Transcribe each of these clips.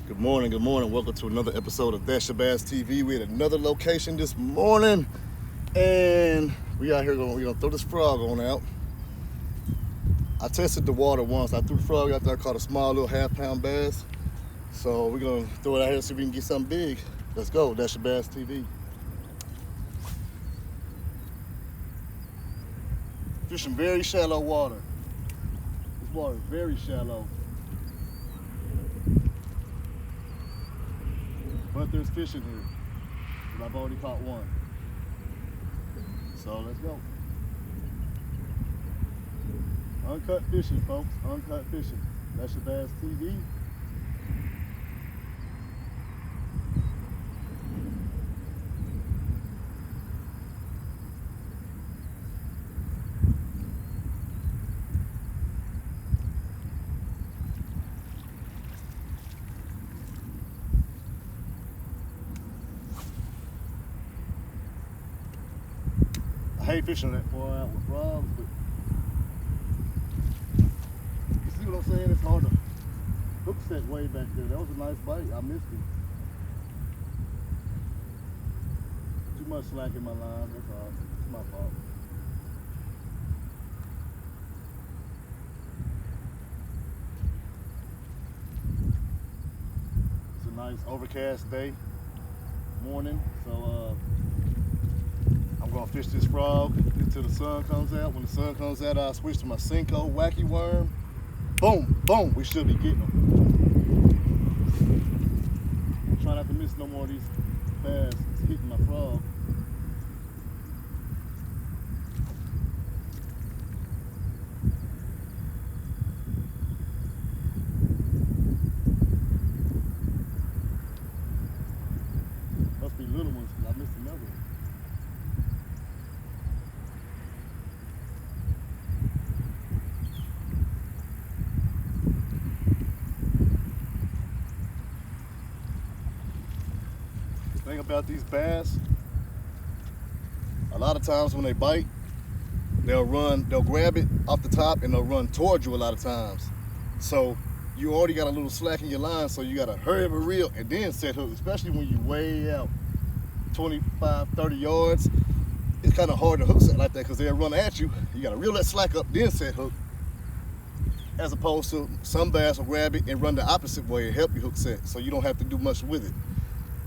Good morning, good morning. Welcome to another episode of That's Your Bass TV. We're at another location this morning, and we out here we're gonna throw this frog on out. I tested the water once. I threw the frog out there, I caught a small little half-pound bass. So we're gonna throw it out here and see if we can get something big. Let's go, That's Your Bass TV. Fishing very shallow water. This water is very shallow. But there's fish in here, and I've already caught one. So let's go. Uncut fishing, folks. Uncut fishing. That's Your Bass TV. I hate fishing that far out with frogs, but you see what I'm saying? It's hard to hook set way back there. That was a nice bite. I missed it. Too much slack in my line. That's all. It's my fault. It's a nice overcast day, morning. So I'm gonna fish this frog until the sun comes out. When the sun comes out, I'll switch to my Cinco wacky worm. Boom, boom, we should be getting them. Try not to miss no more of these bass. It's hitting my frog. Must be little ones, because I missed another one. Thing about these bass, a lot of times when they bite, they'll grab it off the top and they'll run towards you a lot of times. So you already got a little slack in your line, so you gotta hurry up and reel and then set hook, especially when you way out 25, 30 yards. It's kind of hard to hook set like that because they'll run at you. You gotta reel that slack up, then set hook. As opposed to some bass will grab it and run the opposite way and help you hook set, so you don't have to do much with it.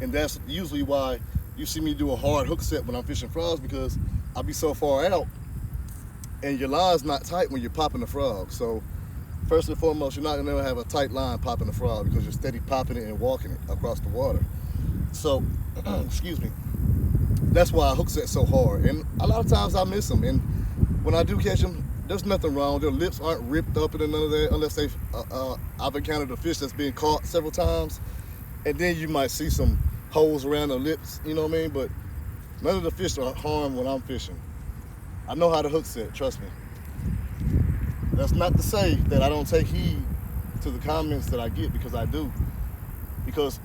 And that's usually why you see me do a hard hook set when I'm fishing frogs, because I'll be so far out and your line's not tight when you're popping the frog. So first and foremost, you're not gonna ever have a tight line popping the frog because you're steady popping it and walking it across the water. So, excuse me, that's why I hook set so hard. And a lot of times I miss them. And when I do catch them, there's nothing wrong. Their lips aren't ripped up and none of that, unless I've encountered a fish that's been caught several times. And then you might see some holes around the lips, you know what I mean? But none of the fish are harmed when I'm fishing. I know how to hook set, trust me. That's not to say that I don't take heed to the comments that I get, because I do. Because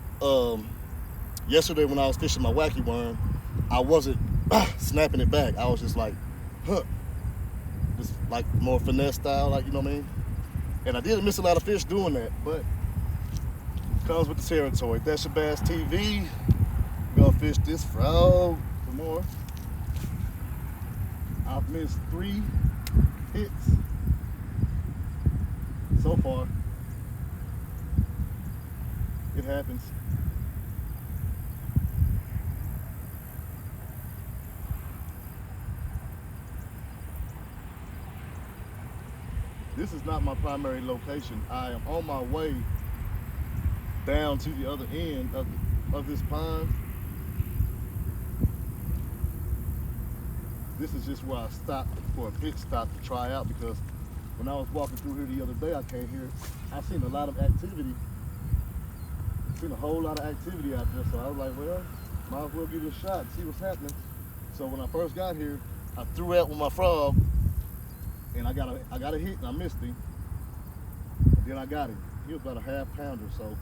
yesterday when I was fishing my wacky worm, I wasn't snapping it back. I was just like, huh. Just like more finesse style, like, you know what I mean? And I did miss a lot of fish doing that, but comes with the territory. That's Your Bass TV. We're gonna fish this frog for more. I've missed 3 hits so far. It happens. This is not my primary location. I am on my way down to the other end of this pond. This is just where I stopped for a pit stop to try out, because when I was walking through here the other day, I came here, I seen a lot of activity. Seen a whole lot of activity out there, so I was like, well, might as well give it a shot and see what's happening. So when I first got here, I threw out with my frog, and I got a hit and I missed him. And then I got him. He was about a half-pounder, so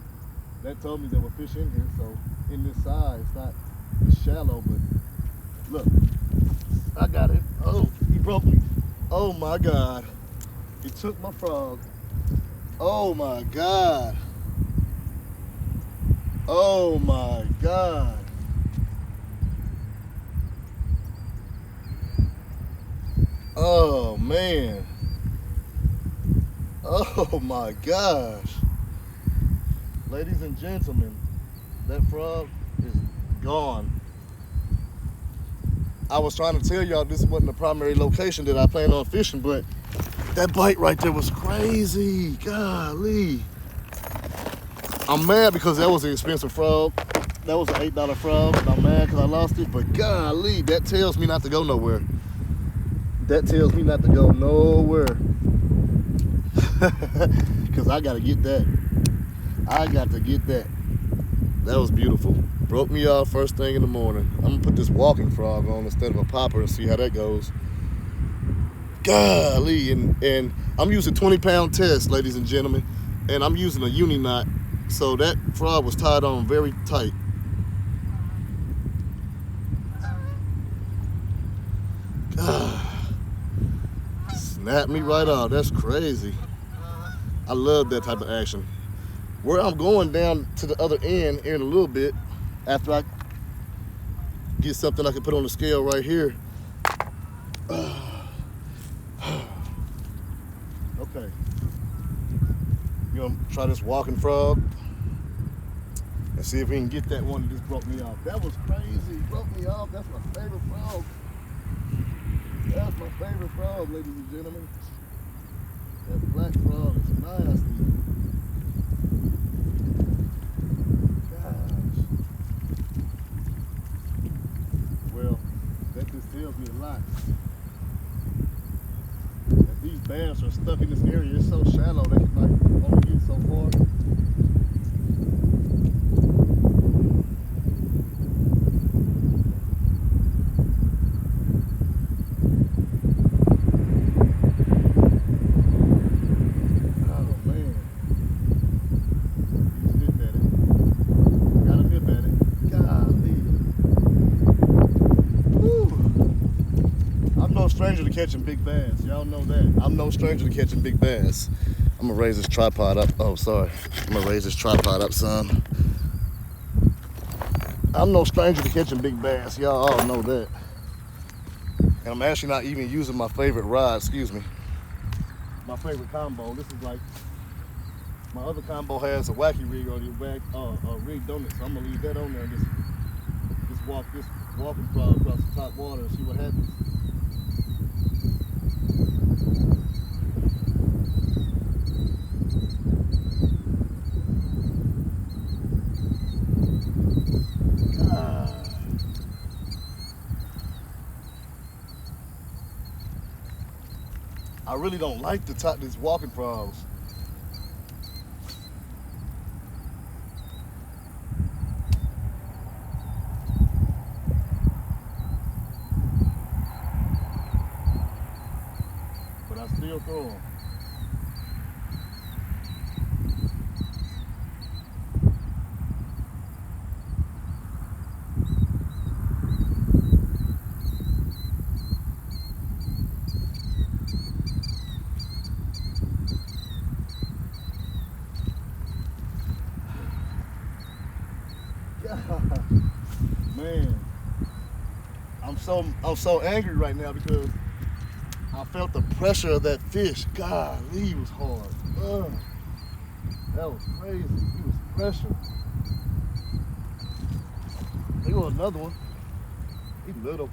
that told me there were fish in here. So in this side, it's not shallow, but look, I got it. Oh, he broke me. Oh my God. He took my frog. Oh my God. Oh my God. Oh man. Oh my gosh. Ladies and gentlemen, that frog is gone. I was trying to tell y'all this wasn't the primary location that I planned on fishing, but that bite right there was crazy. Golly. I'm mad because that was an expensive frog. That was an $8 frog, and I'm mad because I lost it, but golly, that tells me not to go nowhere. That tells me not to go nowhere. Because I got to get that. I got to get that. That was beautiful. Broke me off first thing in the morning. I'm going to put this walking frog on instead of a popper and see how that goes. Golly, and I'm using 20-pound test, ladies and gentlemen, and I'm using a uni knot, so that frog was tied on very tight. Snapped me right off. That's crazy. I love that type of action. Where I'm going down to the other end here in a little bit, after I get something I can put on the scale right here. Okay. You gonna try this walking frog and see if we can get that one that just broke me off. That was crazy. Broke me off. That's my favorite frog. That's my favorite frog, ladies and gentlemen. That black frog is nasty. Gosh. Well, that just tells me a lot. That these bass are stuck in this area. It's so shallow they can like only get so far. Stranger to catching big bass. Y'all know that. I'm no stranger to catching big bass. I'm gonna raise this tripod up. Oh, sorry. I'm gonna raise this tripod up, son. I'm no stranger to catching big bass. Y'all all know that. And I'm actually not even using my favorite rod, excuse me. My favorite combo. This is like, my other combo has a wacky rig on the rig, don't it? So I'm gonna leave that on there and just walk this walking frog across the top water and see what happens. I really don't like the top these walking frogs. But I still throw them. Man, I'm so angry right now because I felt the pressure of that fish. Golly, it was hard. That was crazy. It was pressure. There was another one. He's little,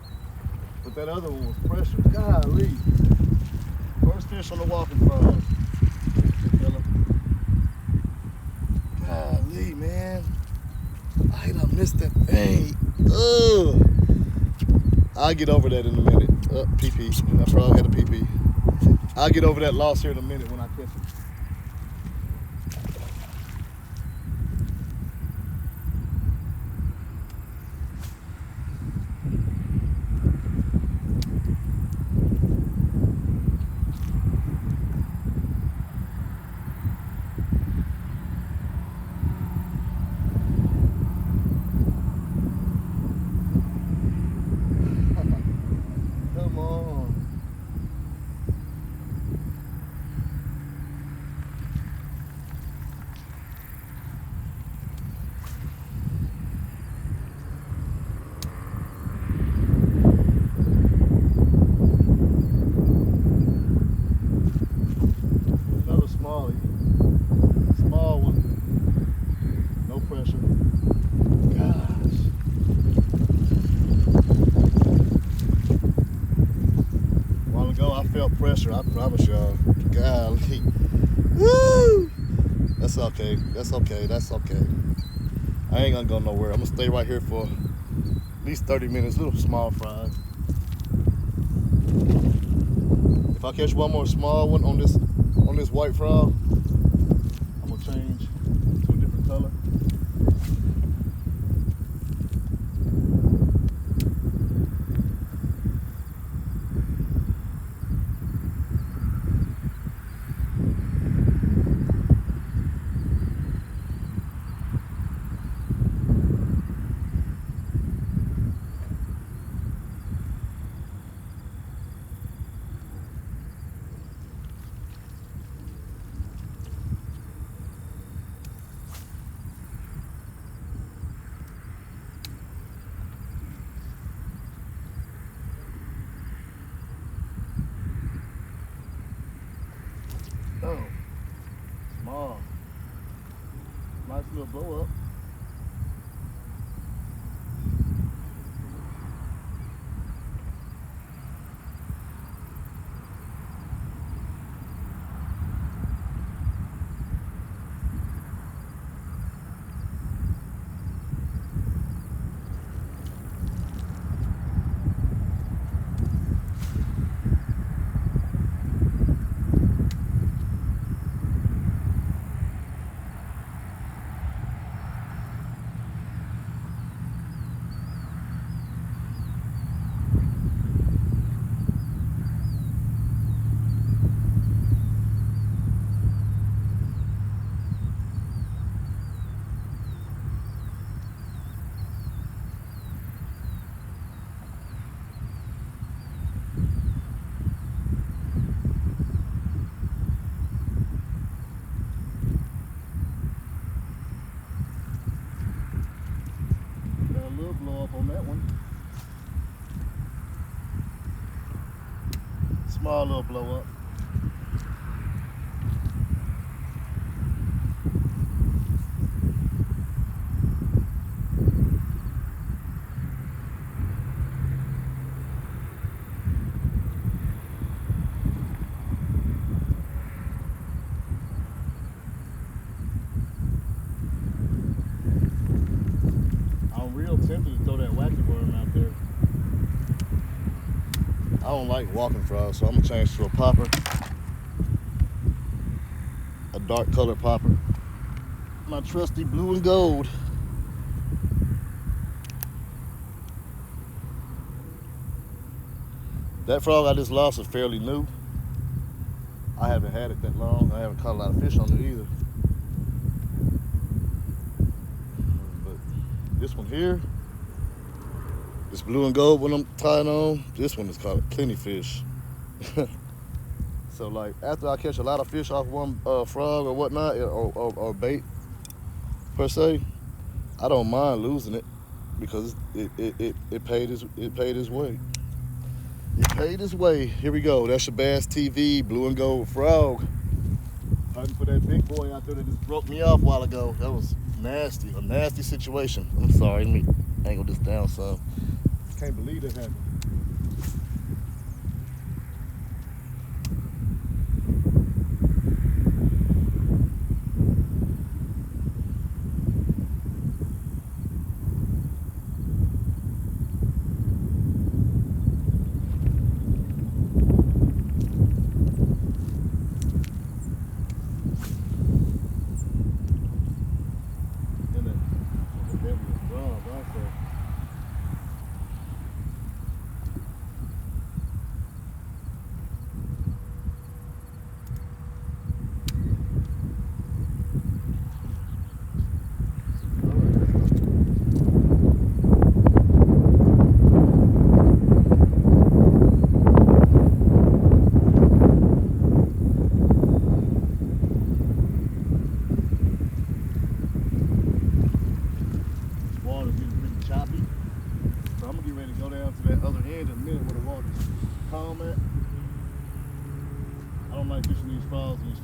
but that other one was pressure. Golly. First fish on the walking frog. Golly, man. I hate I missed that thing. Ugh. I'll get over that in a minute. PP. That frog had a PP. I'll get over that loss here in a minute when I catch it. Come on. pressure, I promise y'all. Golly. Woo! That's okay. That's okay. That's okay. I ain't gonna go nowhere. I'm gonna stay right here for at least 30 minutes. Little small fries. If I catch one more small one on this white frog, I'm gonna change to a different color. Oh, small. Nice little blow up. Got a little blow up on that one. Small little blow up. I'm real tempted to throw that wacky worm out there. I don't like walking frogs, so I'm gonna change to a popper. A dark color popper. My trusty blue and gold. That frog I just lost is fairly new. I haven't had it that long. I haven't caught a lot of fish on it either. But this one here, this blue and gold one I'm tying on, this one is called a plenty fish. So like after I catch a lot of fish off one frog or whatnot, or bait per se, I don't mind losing it because it paid its way. It paid its way. Here we go. That's your Bass TV blue and gold frog. Hunting for that big boy out there that just broke me off a while ago. That was nasty, a nasty situation. I'm sorry, let me angle this down some. Can't believe that happened.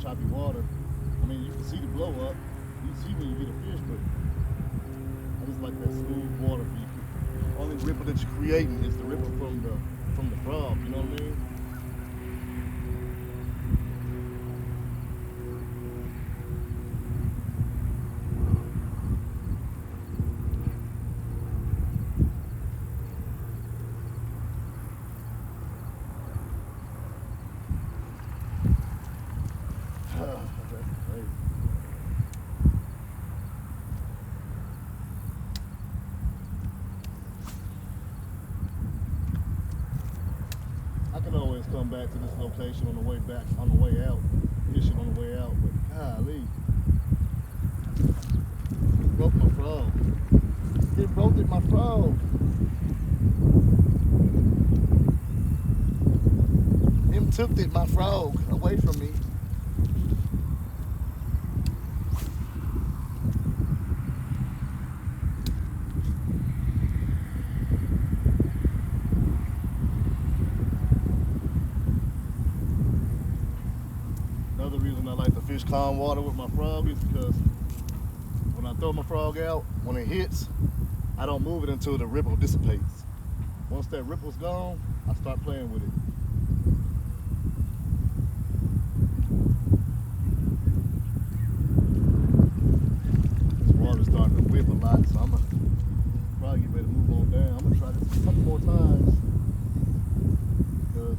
Choppy water. I mean, you can see the blow up. You can see when you get a fish, but I just like that smooth water. Only ripple that you're creating is the ripple from the frog. You know what I mean? come back to this location on the way back, on the way out, fishing on the way out, but golly. Broke my frog. It broke my frog. Him took my frog away from me. Another reason I like to fish calm water with my frog is because when I throw my frog out, when it hits, I don't move it until the ripple dissipates. Once that ripple's gone, I start playing with it. This water's starting to whip a lot, so I'm gonna probably get ready to move on down. I'm gonna try this a couple more times. Because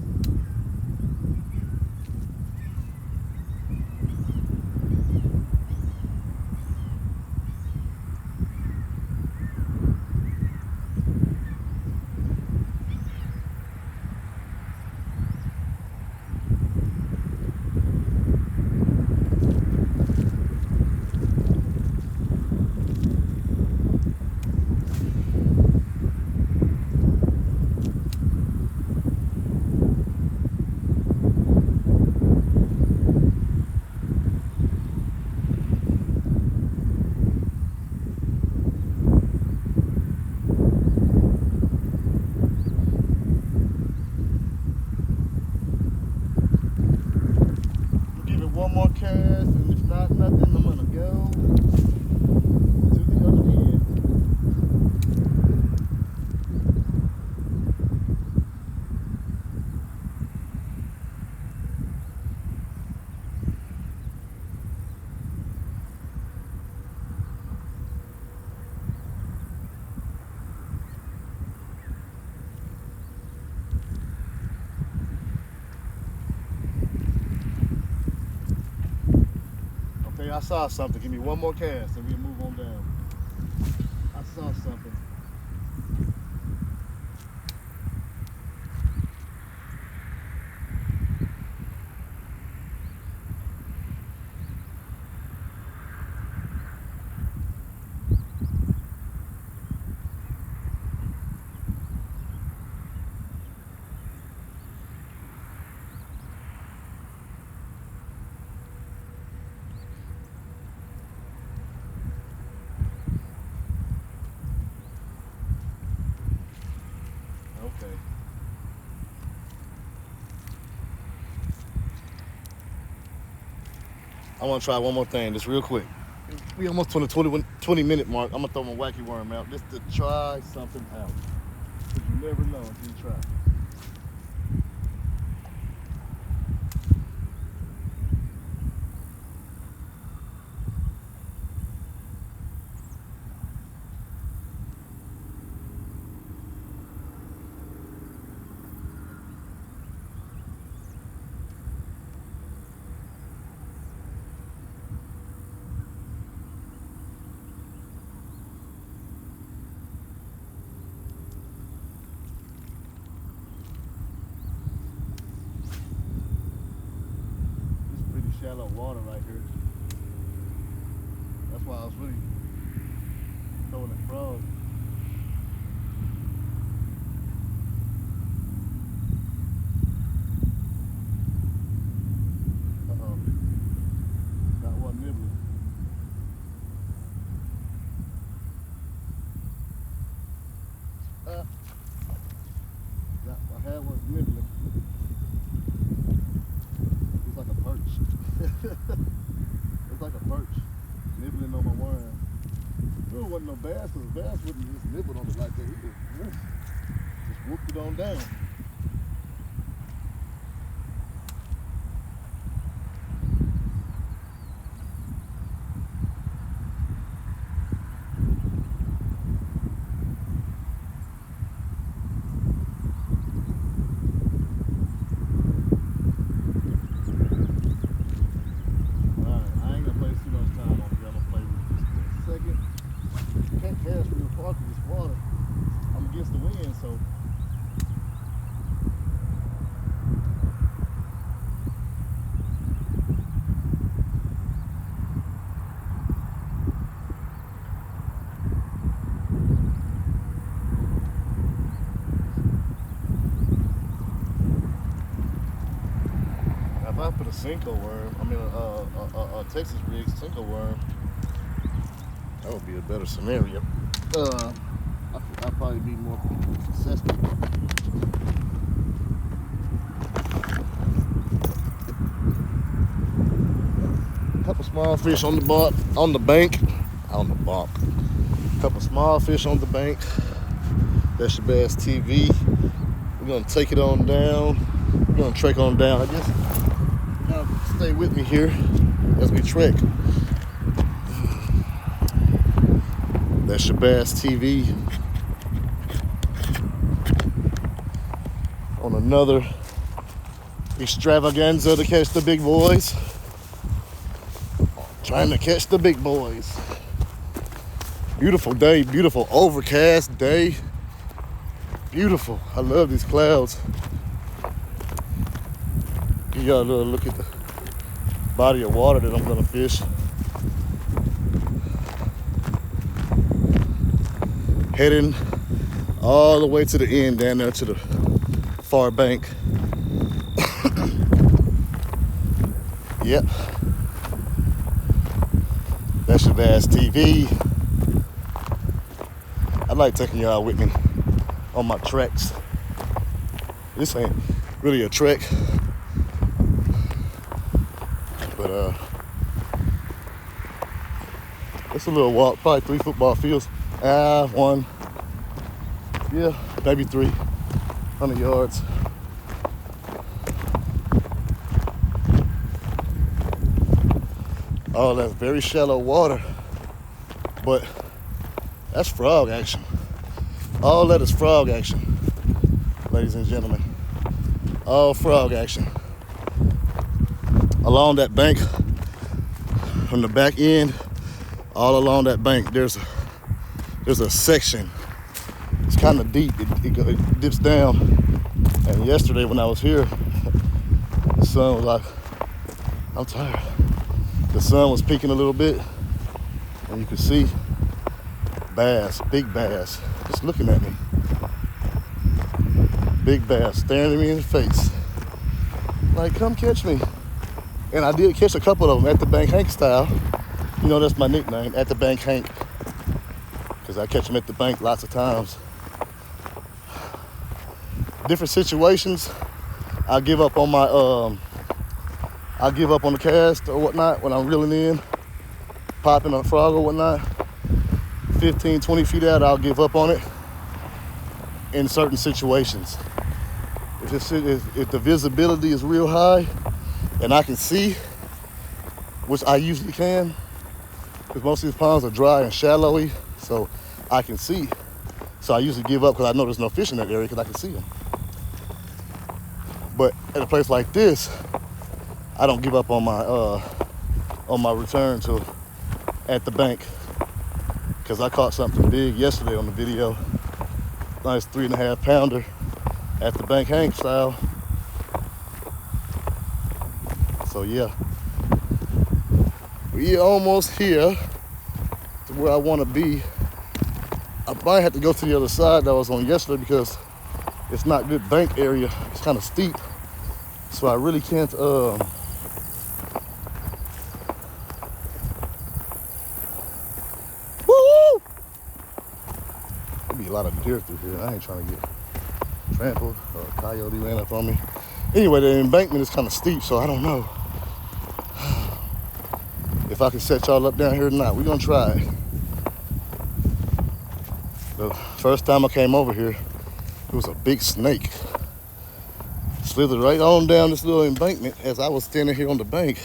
one more cast, and if not nothing, I'm gonna go to the other end. Okay, I saw something. Give me one more cast and we'll move on down. I saw something. Okay. I want to try one more thing, just real quick. We almost on the 20 minute mark. I'm gonna throw my wacky worm out just to try something out. Cause you never know until you try. Shallow water right here. That's why I was really throwing the frog. Uh-oh. Got one nibbling. I had one nibbling. It's like a perch. It's like a perch nibbling on my worm. It really wasn't no bass, because bass wouldn't just nibble on it like that. He just whooped it on down. Against the wind, so Cinco worm. I mean, a Texas rig Cinco worm. That would be a better scenario. I'd probably be more successful. Couple small fish on the bank. Couple small fish on the bank. That's your Bass TV. We're gonna take it on down. We're gonna trek on down. I guess y'all stay with me here as we trek. That's your Bass TV on another extravaganza to catch the big boys. Trying to catch the big boys. Beautiful day, beautiful overcast day. Beautiful. I love these clouds. Give y'all a little look at the body of water that I'm gonna fish. Heading all the way to the end, down there to the far bank. Yep. That's your Bass TV. I like taking y'all with me on my treks. This ain't really a trek, but it's a little walk, probably 3 football fields. One, yeah, maybe 300 yards. Oh, that's very shallow water, but that's frog action. All that is frog action, ladies and gentlemen. All frog action. Along that bank, from the back end, all along that bank, there's a section. It's kind of deep. It dips down. And yesterday when I was here, the sun was like, I'm tired. The sun was peaking a little bit, and you could see bass, big bass, just looking at me. Big bass staring me in the face. Like, come catch me. And I did catch a couple of them at the Bank Hank style. You know, that's my nickname, at the Bank Hank. Because I catch them at the bank lots of times. Different situations, I give up on my, I give up on the cast or whatnot when I'm reeling in, popping a frog or whatnot. 15, 20 feet out, I'll give up on it in certain situations. If the visibility is real high and I can see, which I usually can, because most of these ponds are dry and shallowy, so I can see. So I usually give up because I know there's no fish in that area because I can see them. But at a place like this, I don't give up on my return to at the bank, because I caught something big yesterday on the video. Nice 3.5 pounder at the Bank Hank style. So yeah, we're almost here to where I want to be. I might have to go to the other side that I was on yesterday because it's not good bank area. It's kind of steep, so I really can't. Woo! There'll be a lot of deer through here. I ain't trying to get trampled or a coyote ran up on me. Anyway, the embankment is kind of steep, so I don't know if I can set y'all up down here or not. We're gonna try it. The first time I came over here, it was a big snake. Slithered right on down this little embankment as I was standing here on the bank.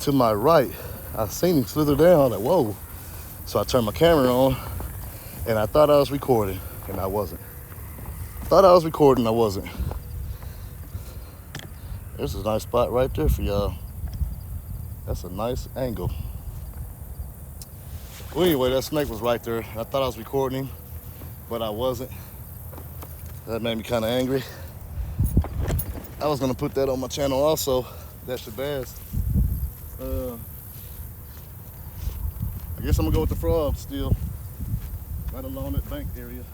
To my right, I seen him slither down, like, whoa. So I turned my camera on, and I thought I was recording, and I wasn't. Thought I was recording, I wasn't. There's a nice spot right there for y'all. That's a nice angle. Well, anyway, that snake was right there. I thought I was recording him, but I wasn't. That made me kind of angry. I was gonna put that on my channel also. That's your bass. I guess I'm gonna go with the frog still, right along that bank area.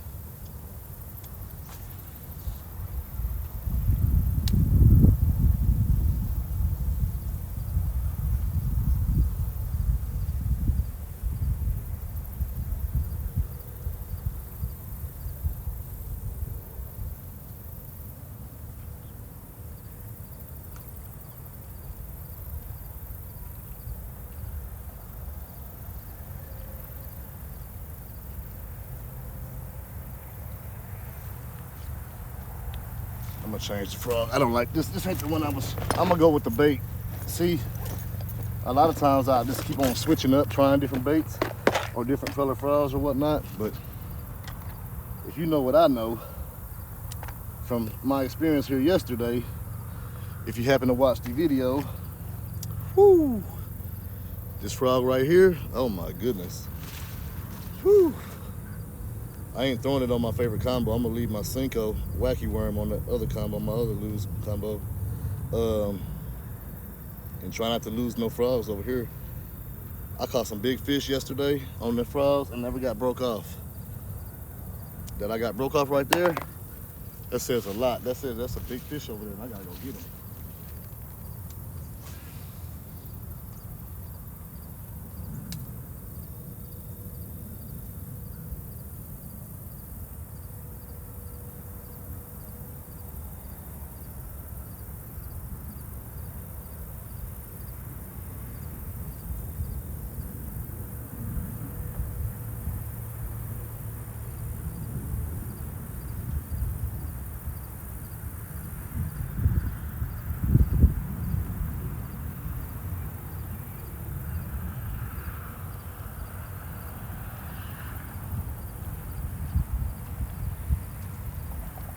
I'm gonna change the frog. I don't like this. This ain't the one I'm gonna go with the bait. See, a lot of times I just keep on switching up, trying different baits or different color frogs or whatnot. But if you know what I know from my experience here yesterday, if you happen to watch the video, whoo, this frog right here, oh my goodness. Whew. I ain't throwing it on my favorite combo. I'm gonna leave my Cinco wacky worm on the other combo, my other lose combo. And try not to lose no frogs over here. I caught some big fish yesterday on the frogs and never got broke off. That I got broke off right there, that says a lot. That says that's a big fish over there and I gotta go get him.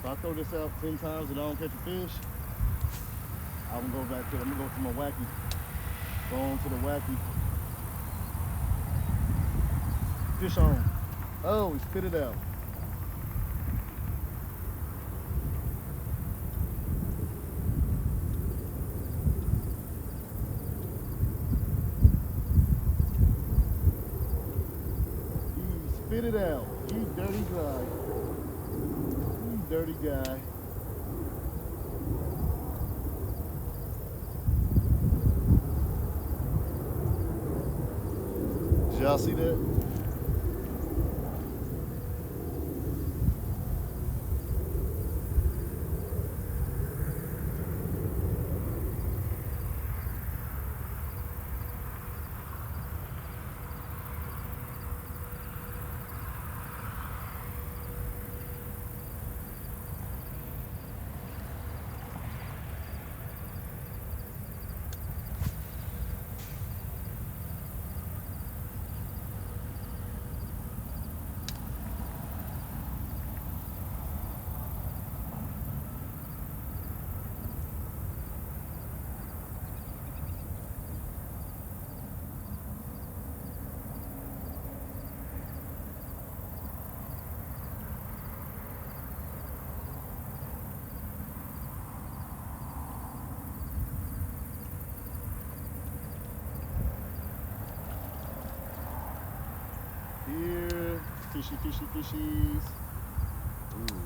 If I throw this out 10 times and I don't catch a fish, I'm gonna go back to, I'm gonna go to my wacky. Go on to the wacky. Fish on. Oh, he spit it out. He spit it out. You dirty guy. You dirty guy. Did y'all see that? Here, fishy, fishy, fishies. Ooh.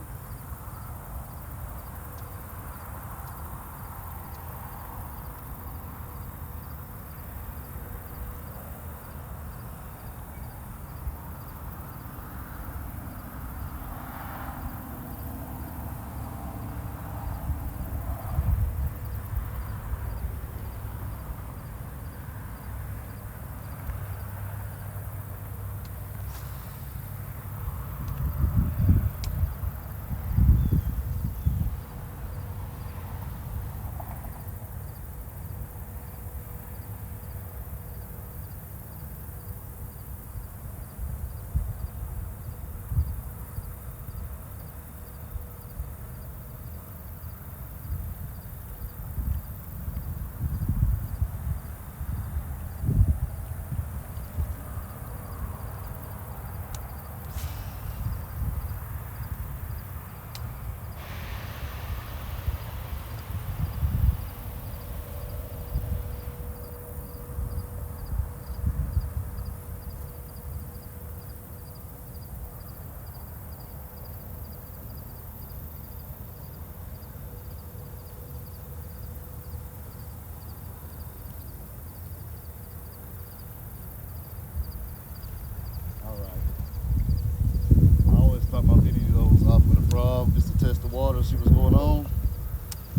See what's going on.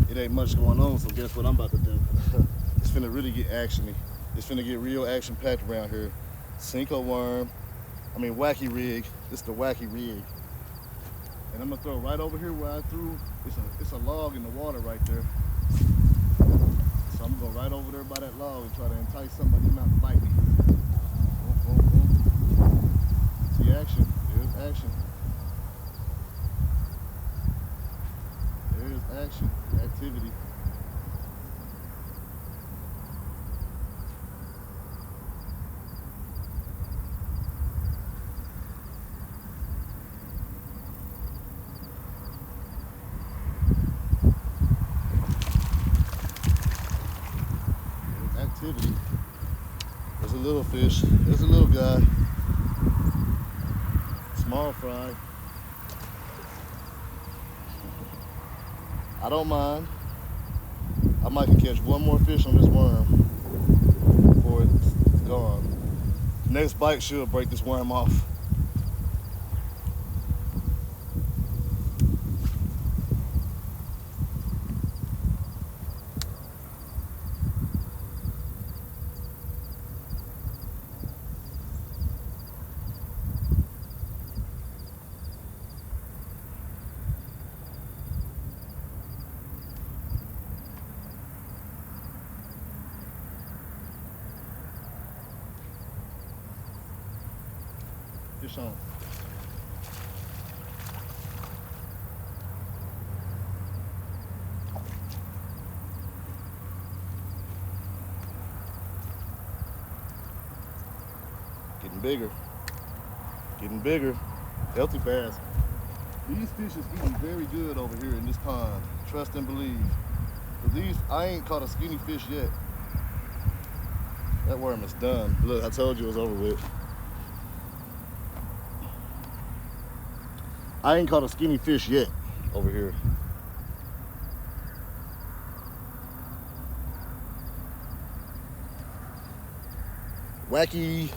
It ain't much going on, so guess what I'm about to do? It's finna really get actiony. It's finna get real action packed around here. Cinco worm, wacky rig. This is the wacky rig. And I'm gonna throw right over here where I threw. It's a log in the water right there. So I'm gonna go right over there by that log and try to entice somebody out to bite me. Boom, boom, boom. See action. There's action. There's action. Activity. Activity. There's a little fish. There's a little guy. Small fry. I don't mind. I might can catch one more fish on this worm before it's gone. Next bite should break this worm off. Fish on. Getting bigger. Getting bigger. Healthy bass. These fish is eating very good over here in this pond. Trust and believe. But these, I ain't caught a skinny fish yet. That worm is done. Look, I told you it was over with. I ain't caught a skinny fish yet over here. Wacky.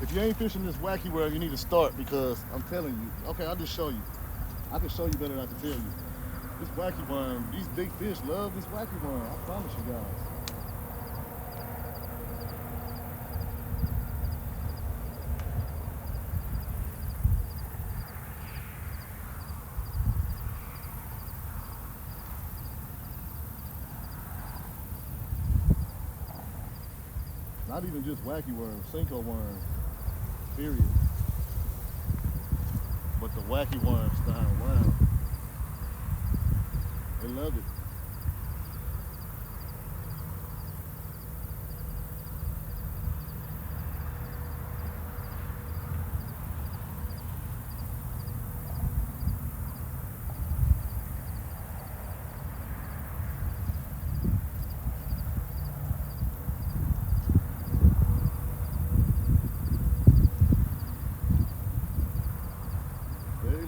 If you ain't fishing this wacky world, you need to start, because I'm telling you. Okay, I'll just show you. I can show you better than I can tell you. This wacky worm, these big fish love this wacky worm. I promise you guys. Not even just wacky worms, Cinco worms, period. But the wacky worms style around. They love it.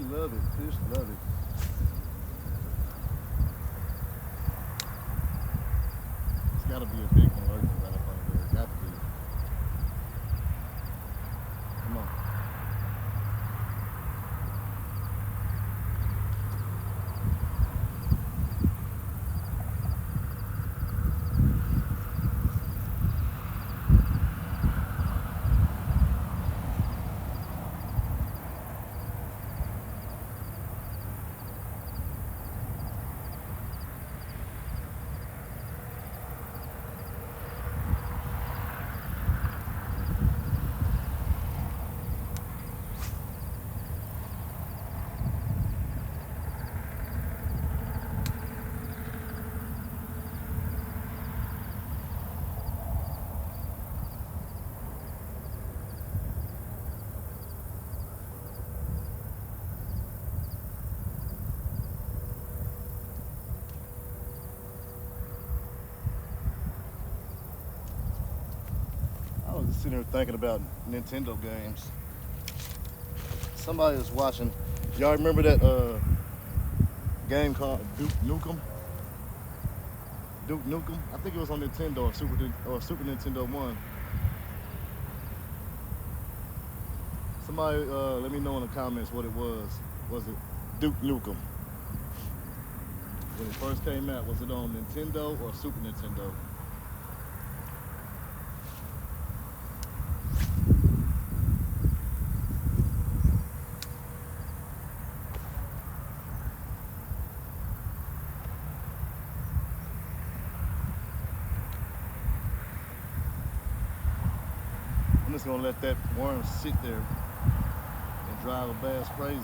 Love it, fish love it. It's gotta be a big one lurking right up under there. Got to be. Come on. I was just sitting here thinking about Nintendo games. Somebody was watching. Y'all remember that game called Duke Nukem? Duke Nukem? I think it was on Nintendo or Super Nintendo 1. Somebody let me know in the comments what it was. Was it Duke Nukem? When it first came out, was it on Nintendo or Super Nintendo? just gonna let that worm sit there and drive a bass crazy.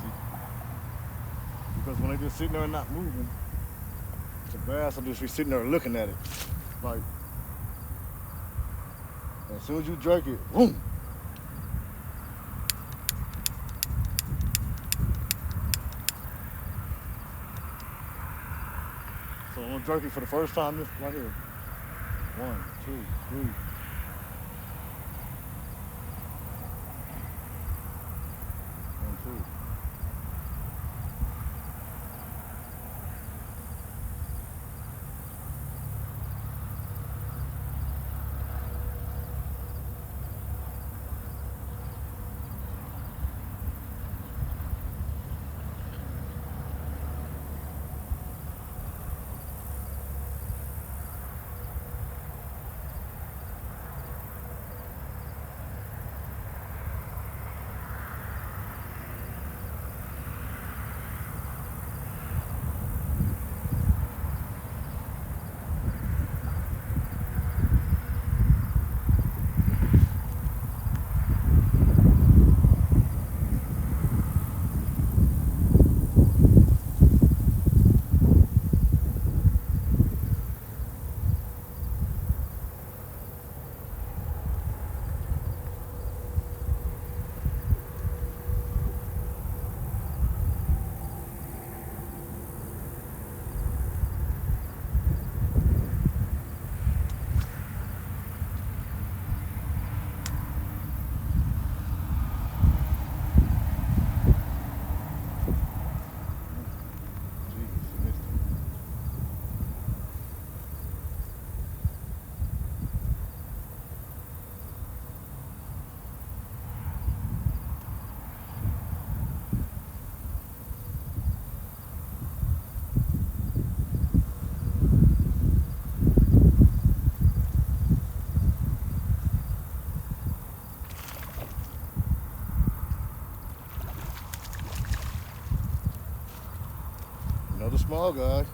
Because when they just sitting there and not moving, the bass will just be sitting there looking at it. Like, as soon as you jerk it, boom. So I'm gonna jerk it for the first time this right here. 1, 2, 3. 1, 2. Another small guy.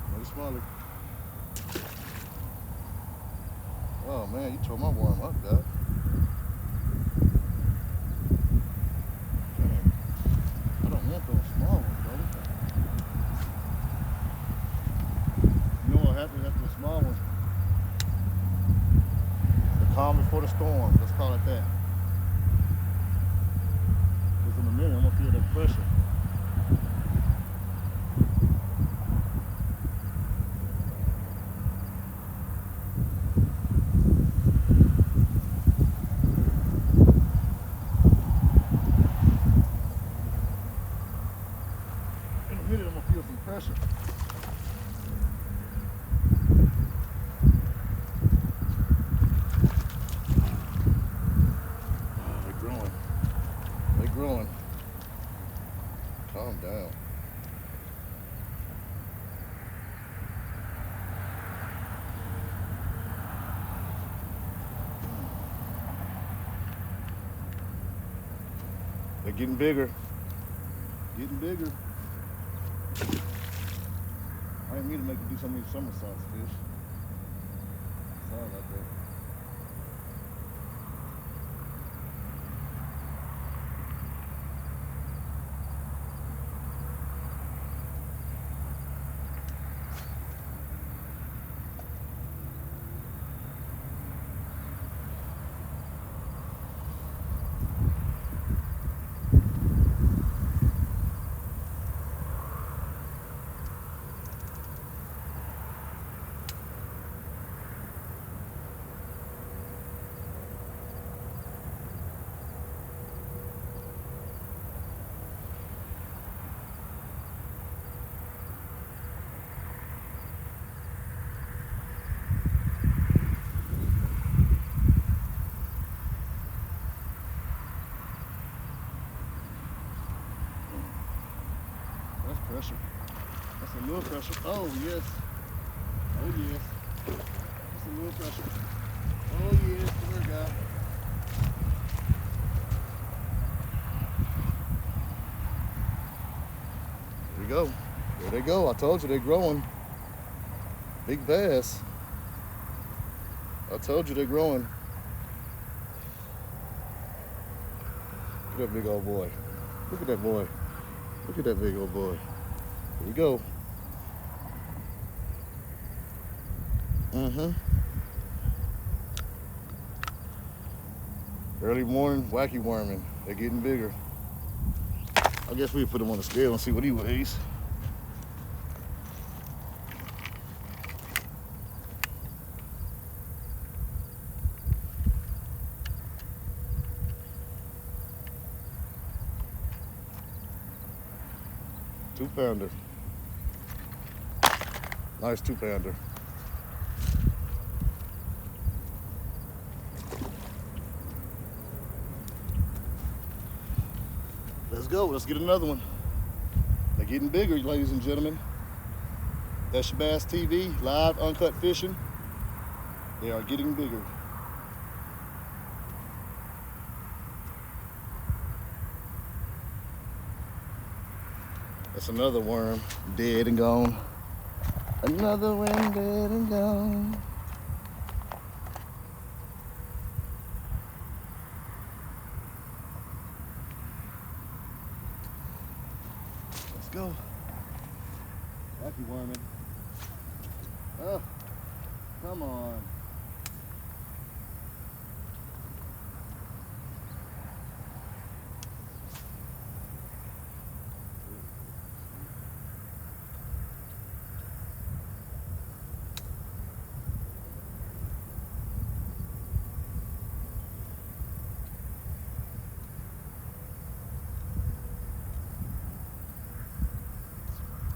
Another smaller. Oh man, you tore my worm up, guy. Dang. I don't want those small ones, brother. You know what happens after the small ones? The calm before the storm. Let's call it that. Because in a minute, I'm gonna feel that pressure. In a minute, I'm gonna feel some pressure. Oh, they're growing. They're growing. Calm down. They're getting bigger. Getting bigger. I didn't mean to make you do so many somersaults, fish. Sorry about that. Pressure. That's a little pressure. Oh yes. Oh yes. That's a little pressure. Oh yes. Come here, guy. There we go. There they go. I told you they're growing. Big bass. I told you they're growing. Look at that big old boy. Look at that boy. Look at that big old boy. Here we go. Mm-hmm. Early morning wacky worming. They're getting bigger. I guess we'll put him on the scale and see what he weighs. Two-pounder. Nice two-pounder. Let's go. Let's get another one. They're getting bigger, ladies and gentlemen. That's Shabazz TV, live uncut fishing. They are getting bigger. That's another worm, dead and gone. Another one dead and gone. Let's go. Wacky worming. Oh, come on.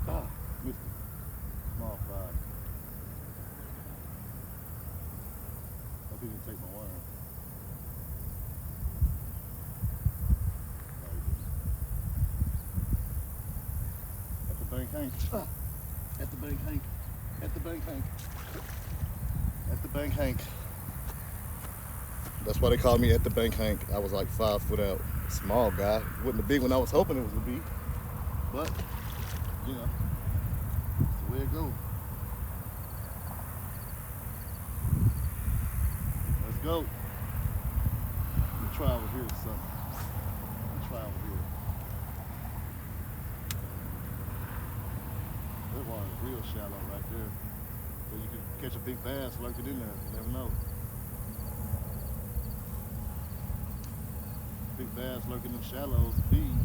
Ah, missed it. Small fry. Hope he didn't take my worm. No, he didn't. At the bank, Hank. Ah, at the bank, Hank. At the bank, Hank. At the bank, Hank. That's why they called me at the bank, Hank. I was like 5 foot out. Small guy. Wasn't the big one I was hoping it was going to be. But, you know, that's the way it goes. Let's go. Let me try over here or something. Let me try over here. That water is real shallow right there. So you can catch a big bass lurking in there. You never know. Big bass lurking in the shallows to feed.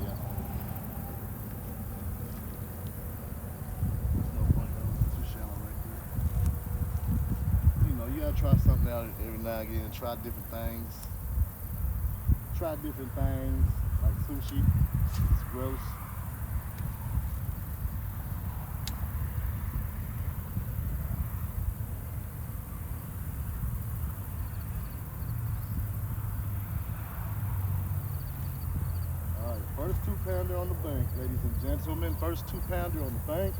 Yeah. There's no point though. It's too shallow right there. You know, you gotta try something out every now and again. Try different things. Try different things like sushi. It's gross. First two-pounder on the bank, ladies and gentlemen. First two-pounder on the bank.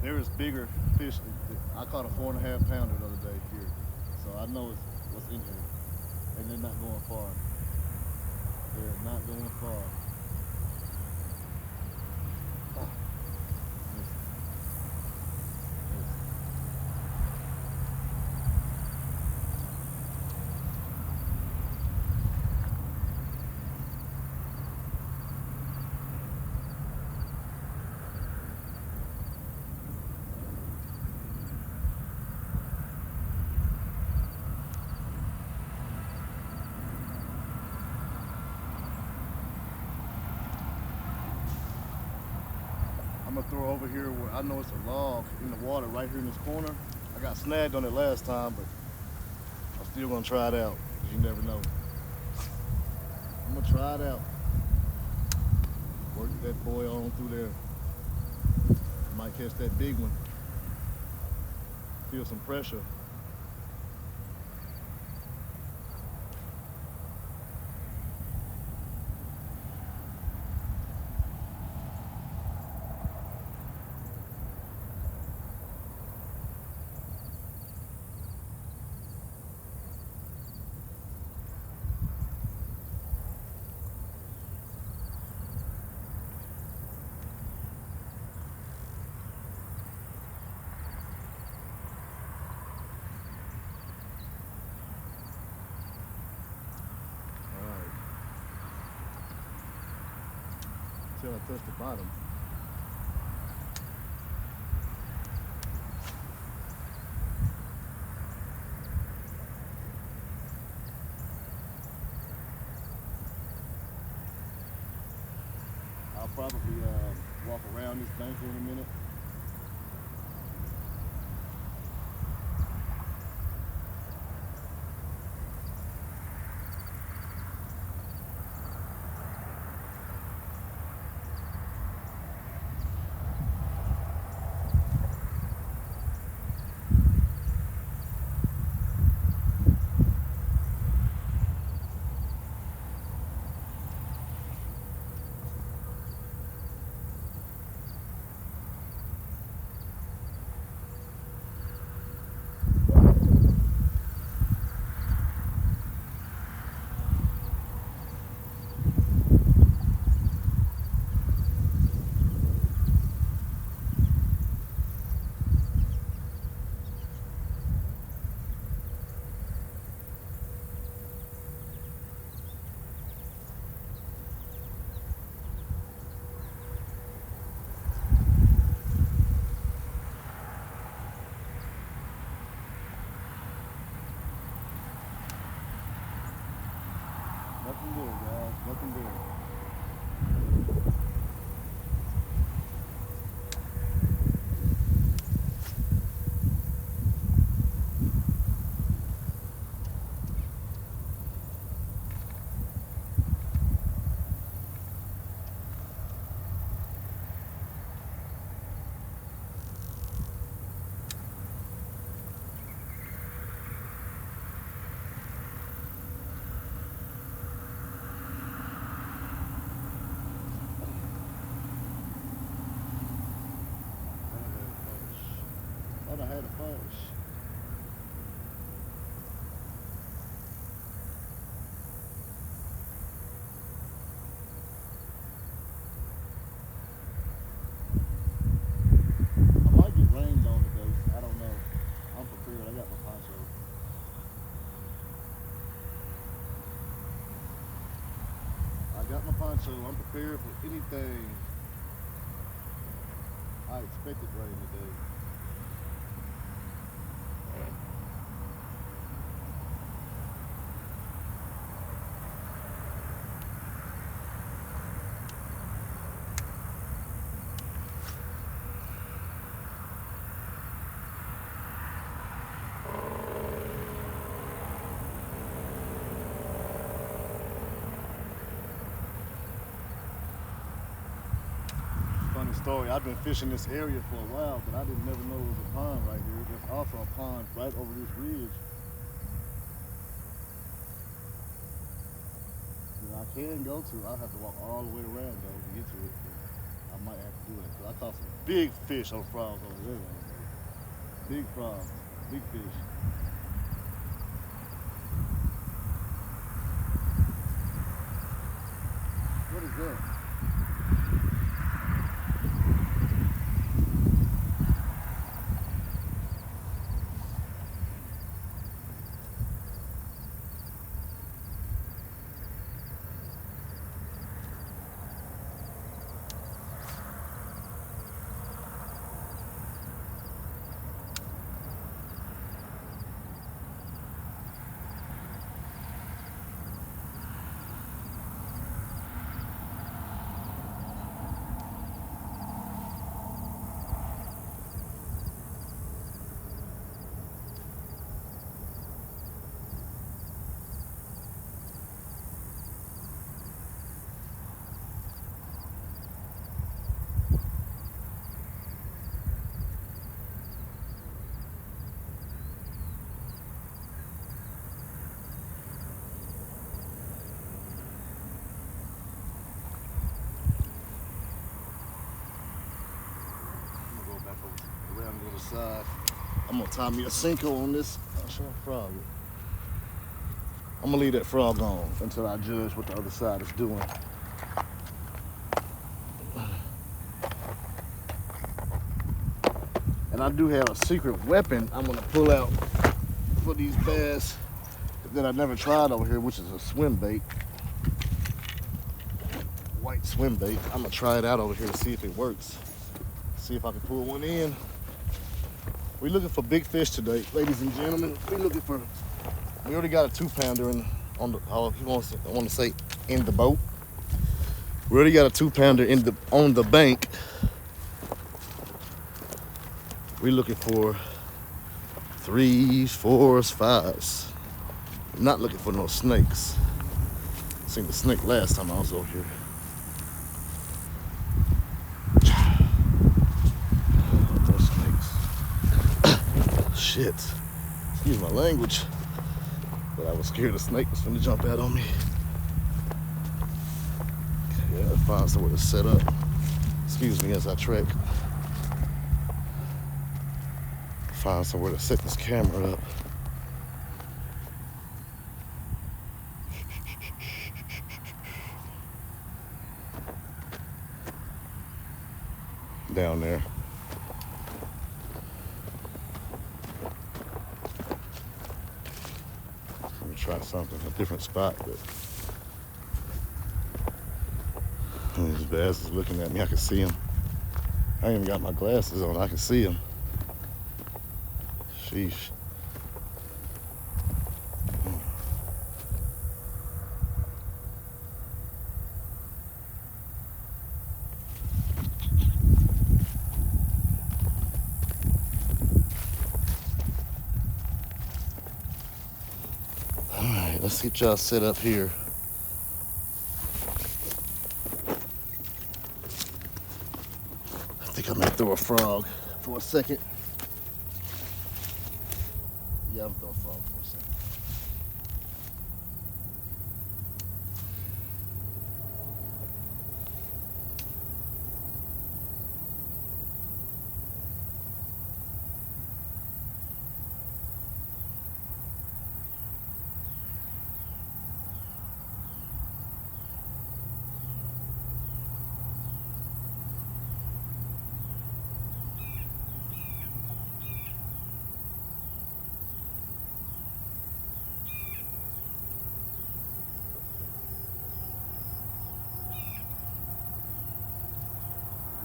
There is bigger fish. I caught a 4.5 pounder the other day here, so I know what's in here, and they're not going far. They're not going far. I'm gonna throw over here where I know it's a log in the water right here in this corner. I got snagged on it last time, but I'm still gonna try it out, because you never know. I'm gonna try it out. Work that boy on through there. Might catch that big one. Feel some pressure. until I touch the bottom. I'll probably walk around this bank in a minute. Nothing there, guys. Nothing there. I had a fish. I might get rained on today. I don't know. I'm prepared. I got my poncho. I got my poncho. I'm prepared for anything. I expected rain today. Funny story, I've been fishing this area for a while, but I didn't never know it was a pond right here. There's also a pond right over this ridge. That I can go to. I'll have to walk all the way around though to get to it. But I might have to do that. Cause I caught some big fish on frogs over there. Big frogs, big fish. What is that? Side. I'm gonna tie me a Cinco on this. I'll show a frog. I'm gonna leave that frog on until I judge what the other side is doing. And I do have a secret weapon I'm gonna pull out for these bass that I never tried over here, which is a swim bait. White swim bait. I'm gonna try it out over here to see if it works. See if I can pull one in. We're looking for big fish today, ladies and gentlemen. We already got a 2-pounder on the, oh, he wants to, I want to say in the boat. We already got a 2-pounder on the bank. We're looking for 3s, 4s, 5s. Not looking for no snakes. Seen the snake last time I was over here. No snakes. Shit. Excuse my language. But I was scared a snake was finna jump out on me. Yeah, I'll find somewhere to set up. Excuse me as I trek. Find somewhere to set this camera up. Down there. Let me try something, a different spot, but these bass is looking at me. I can see him. I ain't even got my glasses on. I can see him. Sheesh. All right, let's get y'all set up here. I think I may throw a frog for a second. Yeah, I'm throwing a frog for a second.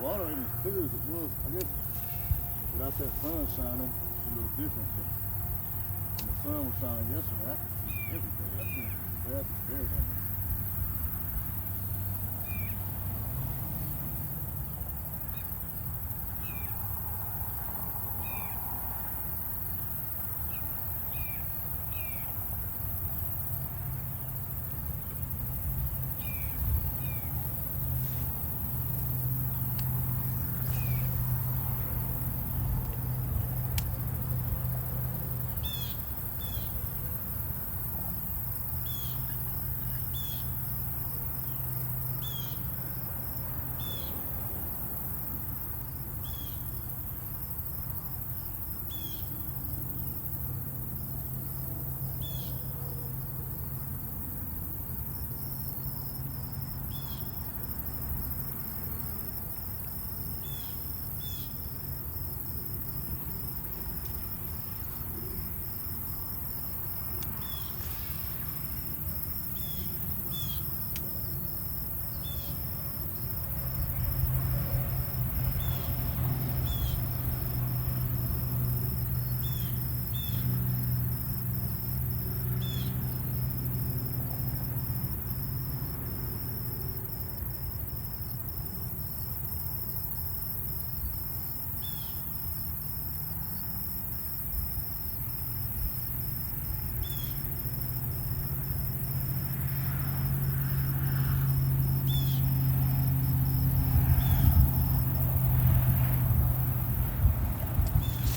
Water ain't as clear as it was. I guess without that sun shining, it's a little different. But when the sun was shining yesterday, I could see everything. I think the grass is buried in it.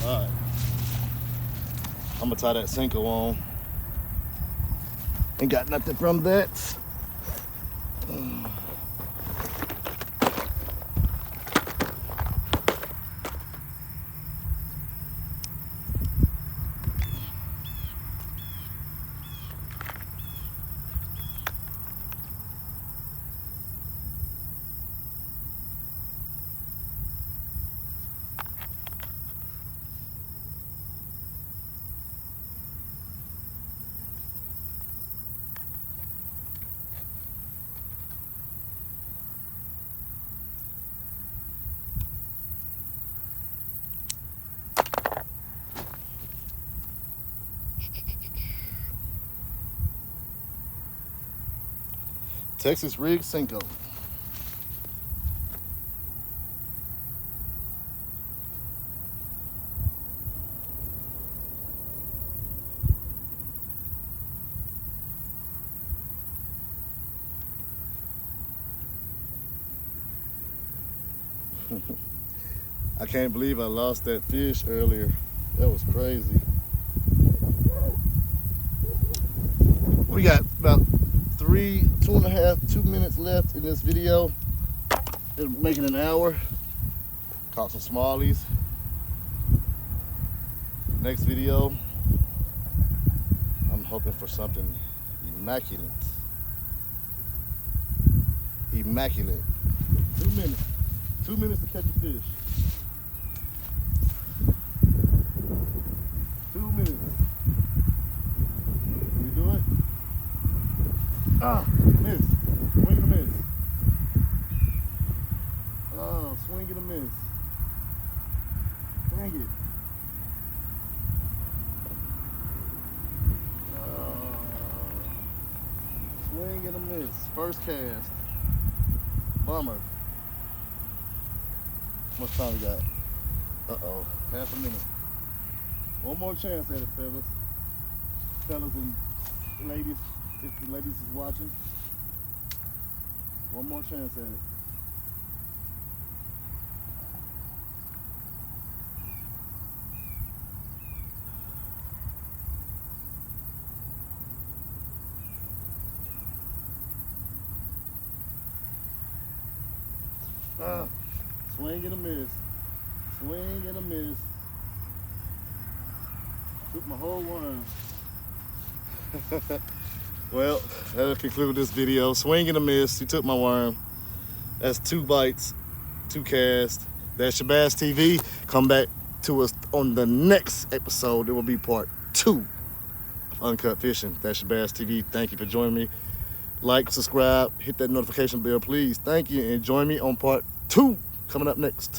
All right. I'm gonna tie that Senko on. Ain't got nothing from that. Texas rig Cinco. I can't believe I lost that fish earlier. That was crazy. We got about 2 minutes left in this video. It's making an hour. Caught some smallies. Next video, I'm hoping for something immaculate. Immaculate. 2 minutes. 2 minutes to catch a fish. 2 minutes. Can we do it? Ah, miss. Swing and a miss. Oh, swing and a miss. Dang it. Swing and a miss. First cast. Bummer. How much time we got? Uh-oh. Half a minute. One more chance at it, fellas. Fellas and ladies, if the ladies is watching. One more chance at it. Swing and a miss. Swing and a miss. Took my whole worm. Well, that'll conclude this video. Swing and a miss. You took my worm. That's 2 bites, 2 casts. That's Shabazz TV. Come back to us on the next episode. It will be part 2 of Uncut Fishing. That's Shabazz TV. Thank you for joining me. Like, subscribe, hit that notification bell, please. Thank you, and join me on part 2 coming up next.